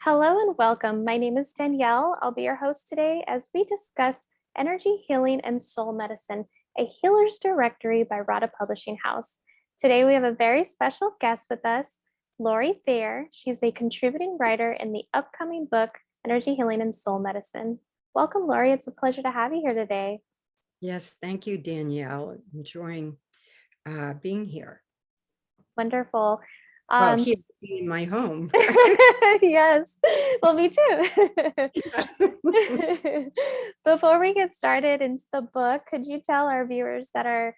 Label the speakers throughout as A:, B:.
A: Hello and welcome. My name is Danielle. I'll be your host today as we discuss Energy Healing and Soul Medicine, a Healer's Directory by Rada Publishing House. Today we have a very special guest with us, Lori Thayer. She's a contributing writer in the upcoming book, Energy Healing and Soul Medicine. Welcome, Lori. It's a pleasure to have you here today.
B: Yes, thank you, Danielle. Enjoying being here.
A: Wonderful.
B: Well, here in my home.
A: Yes, well, me too. Before we get started into the book, could you tell our viewers that are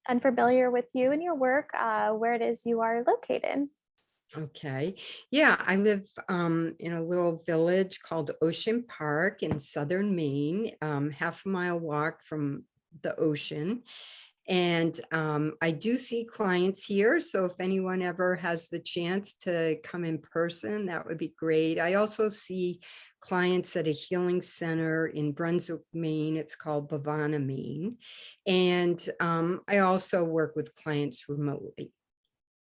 A: unfamiliar with you and your work, where it is you are located?
B: Okay. Yeah, I live in a little village called Ocean Park in southern Maine, half a mile walk from the ocean. And I do see clients here. So if anyone ever has the chance to come in person, that would be great. I also see clients at a healing center in Brunswick, Maine. It's called Bavana, Maine. And I also work with clients remotely.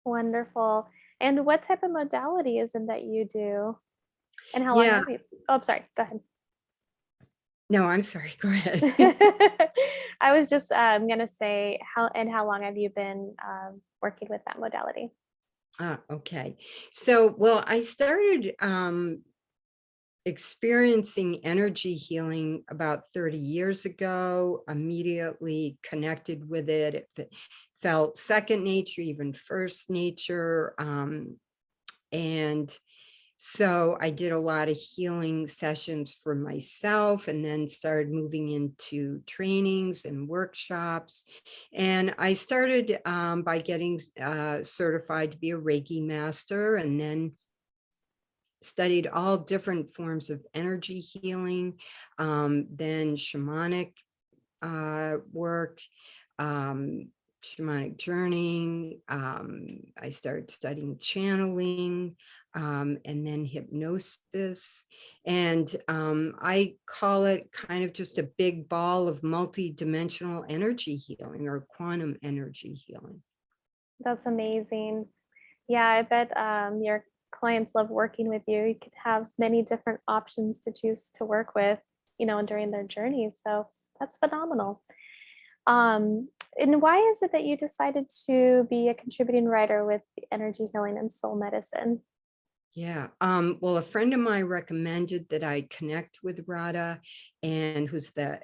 A: Wonderful. And what type of modality is it that you do? And how long
B: Yeah,
A: have you? Oh, sorry. Go ahead.
B: no, I'm sorry. Go ahead.
A: I was just gonna say how long have you been working with that modality?
B: Okay. So, well, I started experiencing energy healing about 30 years ago, immediately connected with it. It felt second nature, even first nature. And so I did a lot of healing sessions for myself and then started moving into trainings and workshops. And I started by getting certified to be a Reiki master, and then studied all different forms of energy healing, then shamanic work, shamanic journeying. I started studying channeling, and then hypnosis. And I call it kind of just a big ball of multi-dimensional energy healing or quantum energy healing.
A: That's amazing. Yeah, I bet your clients love working with you. You could have many different options to choose to work with, during their journey. So that's phenomenal. And why is it that you decided to be a contributing writer with energy healing and soul medicine?
B: Yeah. Well, a friend of mine recommended that I connect with Rada, and who's the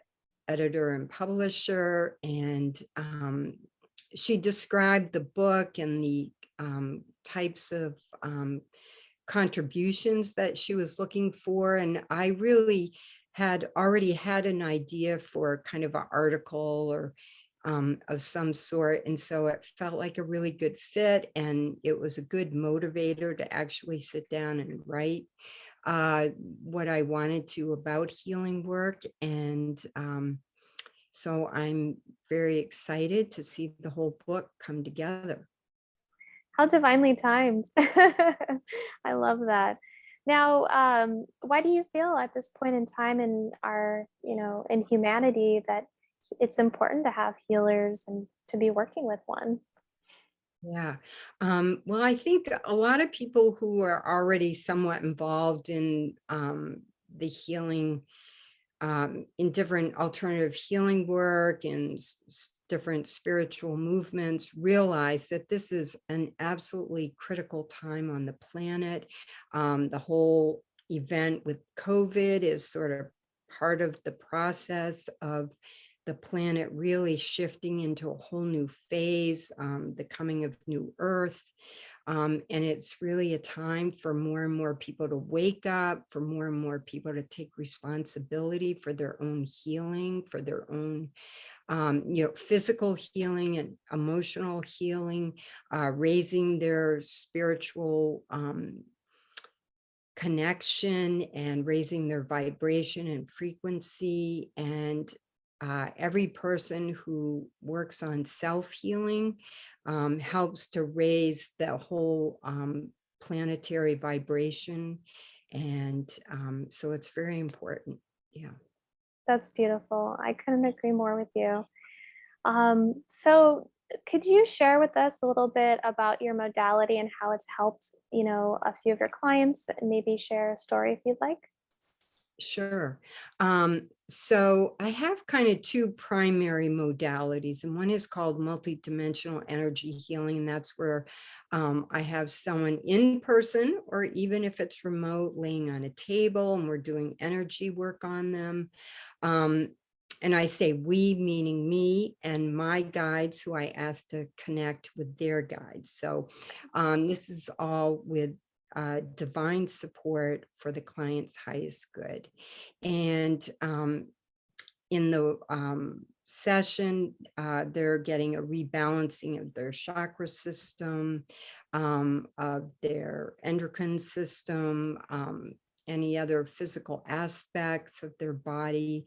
B: editor and publisher. And she described the book and the types of contributions that she was looking for. And I really had already had an idea for kind of an article or of some sort. And so it felt like a really good fit. And it was a good motivator to actually sit down and write what I wanted to about healing work. And so I'm very excited to see the whole book come together.
A: How divinely timed. I love that. Now, why do you feel at this point in time in our, in humanity that it's important to have healers and to be working with one?
B: Yeah. Well, I think a lot of people who are already somewhat involved in the healing, in different alternative healing work and different spiritual movements, realize that this is an absolutely critical time on the planet. The whole event with COVID is sort of part of the process of the planet really shifting into a whole new phase, the coming of new Earth. And it's really a time for more and more people to wake up, for more and more people to take responsibility for their own healing, for their own physical healing and emotional healing, raising their spiritual connection and raising their vibration and frequency. And every person who works on self-healing helps to raise the whole planetary vibration. And so it's very important. Yeah.
A: That's beautiful. I couldn't agree more with you. So Could you share with us a little bit about your modality and how it's helped, a few of your clients, and maybe share a story if you'd like?
B: Sure. So I have kind of two primary modalities, and one is called multidimensional energy healing, and that's where I have someone in person, or even if it's remote, laying on a table, and we're doing energy work on them. Um, and I say we, meaning me and my guides, who I ask to connect with their guides. So this is all with divine support for the client's highest good. And in the session, they're getting a rebalancing of their chakra system, of their endocrine system, any other physical aspects of their body.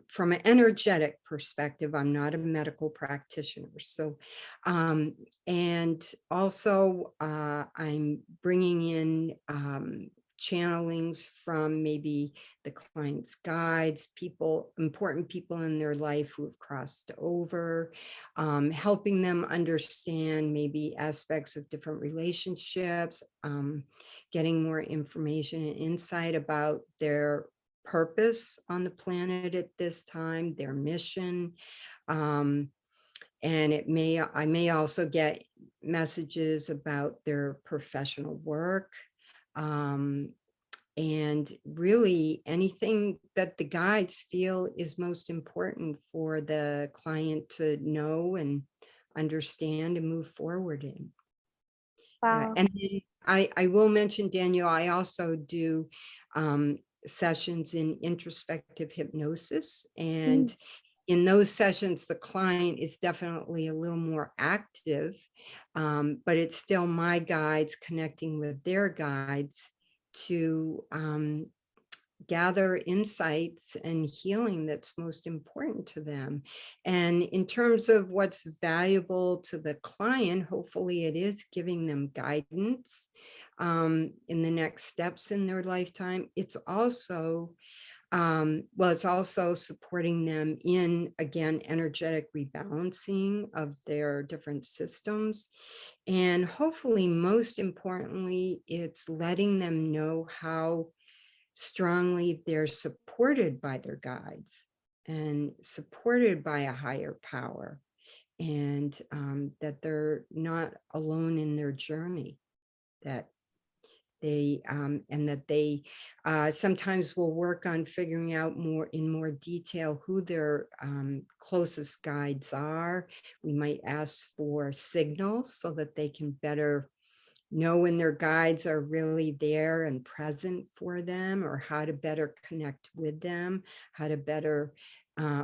B: From an energetic perspective, I'm not a medical practitioner. So, and also I'm bringing in channelings from maybe the client's guides, people, important people in their life who have crossed over, helping them understand maybe aspects of different relationships, getting more information and insight about their purpose on the planet at this time, their mission. Um, and I may also get messages about their professional work. Um, and really anything that the guides feel is most important for the client to know and understand and move forward in.
A: Wow.
B: And then I will mention, Daniel, I also do um, sessions in introspective hypnosis.
A: Mm,
B: And in those sessions, the client is definitely a little more active, but it's still my guides connecting with their guides to gather insights and healing that's most important to them. And in terms of what's valuable to the client, hopefully it is giving them guidance in the next steps in their lifetime. It's also it's also supporting them in, again, energetic rebalancing of their different systems. And hopefully, most importantly, it's letting them know how strongly they're supported by their guides and supported by a higher power, and that they're not alone in their journey, that they sometimes will work on figuring out more in more detail who their closest guides are. We might ask for signals so that they can better know when their guides are really there and present for them, or how to better connect with them, how to better,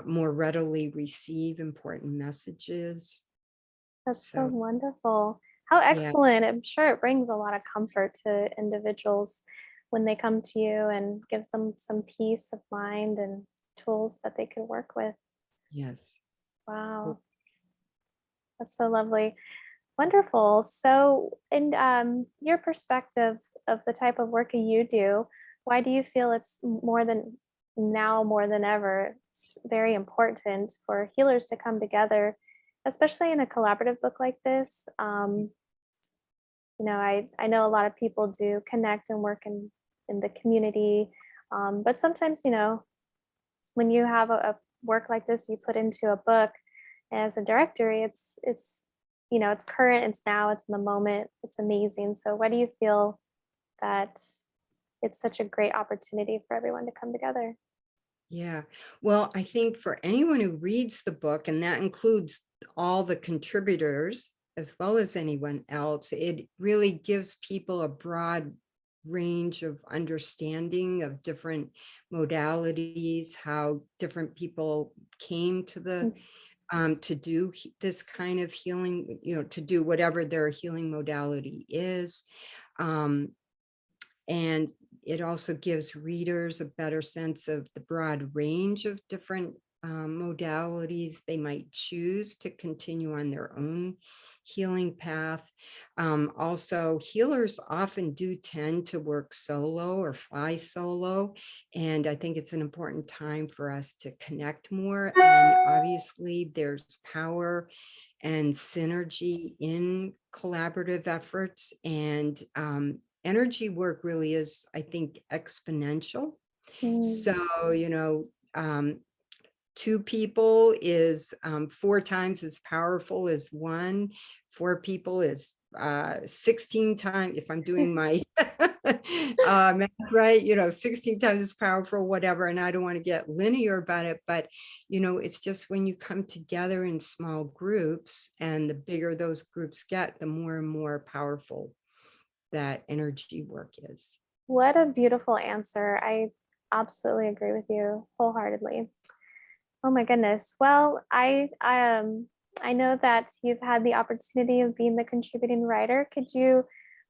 B: more readily receive important messages.
A: that's so
B: So,
A: wonderful. How
B: yeah,
A: excellent. I'm sure it brings a lot of comfort to individuals when they come to you and gives them some peace of mind and tools that they can work with.
B: yes. Well,
A: Wow, that's so lovely. Wonderful. So, in your perspective of the type of work that you do, why do you feel it's more than now more than ever? It's very important for healers to come together, especially in a collaborative book like this. I know a lot of people do connect and work in the community, but sometimes when you have a work like this you put into a book as a directory, it's current, it's now, it's in the moment, it's amazing. So why do you feel that it's such a great opportunity for everyone to come together?
B: yeah. Well, I think for anyone who reads the book, and that includes all the contributors as well as anyone else, it really gives people a broad range of understanding of different modalities, how different people came to the
A: Mm,
B: to do this kind of healing, to do whatever their healing modality is. Um, and it also gives readers a better sense of the broad range of different modalities they might choose to continue on their own healing path. Also, healers often do tend to work solo or fly solo. And I think it's an important time for us to connect more. And obviously, there's power and synergy in collaborative efforts. And energy work really is, I think, exponential.
A: Mm.
B: So, two people is 4 times as powerful as one. 4 people is 16 times, if I'm doing my math right, 16 times as powerful, whatever. And I don't want to get linear about it, but it's just when you come together in small groups, and the bigger those groups get, the more and more powerful that energy work is.
A: What a beautiful answer. I absolutely agree with you wholeheartedly. Oh my goodness. Well, I know that you've had the opportunity of being the contributing writer. Could you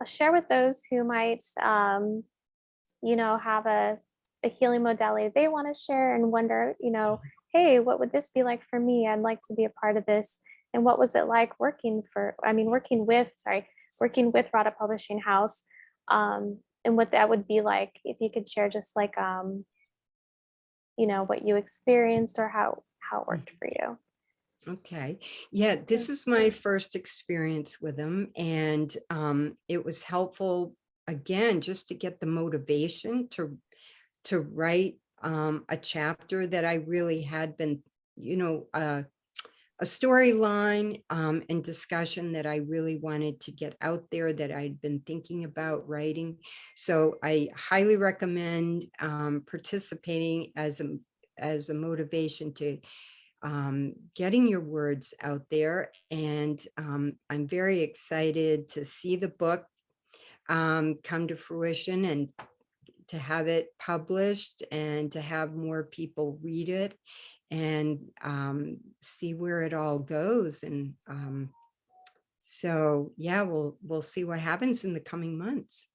A: share with those who might have a healing modality they want to share and wonder, hey, what would this be like for me? I'd like to be a part of this. And what was it like working with Rada Publishing House, and what that would be like if you could share just like, what you experienced or how it worked for you.
B: Okay. Yeah,
A: Yeah.
B: this is my first experience with them, and it was helpful, again, just to get the motivation to write a chapter that I really had been, you know, uh, a storyline and discussion that I really wanted to get out there, that I'd been thinking about writing. So I highly recommend participating as a motivation to getting your words out there. And I'm very excited to see the book come to fruition, and to have it published, and to have more people read it, and see where it all goes. And so, yeah, we'll see what happens in the coming months.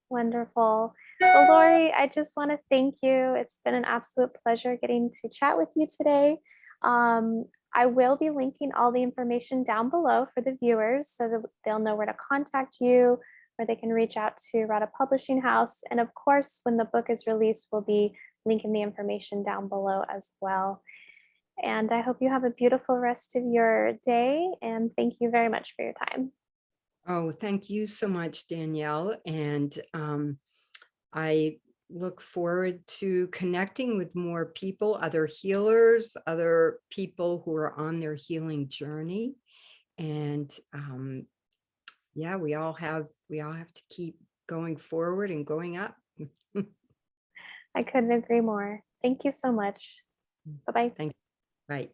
A: Wonderful. Well, Lori, I just want to thank you. It's been an absolute pleasure getting to chat with you today. I will be linking all the information down below for the viewers so that they'll know where to contact you, where they can reach out to Rada Publishing House. And of course, when the book is released, we'll be linking the information down below as well. And I hope you have a beautiful rest of your day. And thank you very much for your time.
B: Oh, thank you so much, Danielle. And I look forward to connecting with more people, other healers, other people who are on their healing journey. And yeah, we all have to keep going forward and going up.
A: I couldn't agree more. Thank you so much. Bye bye.
B: Thank you. Bye.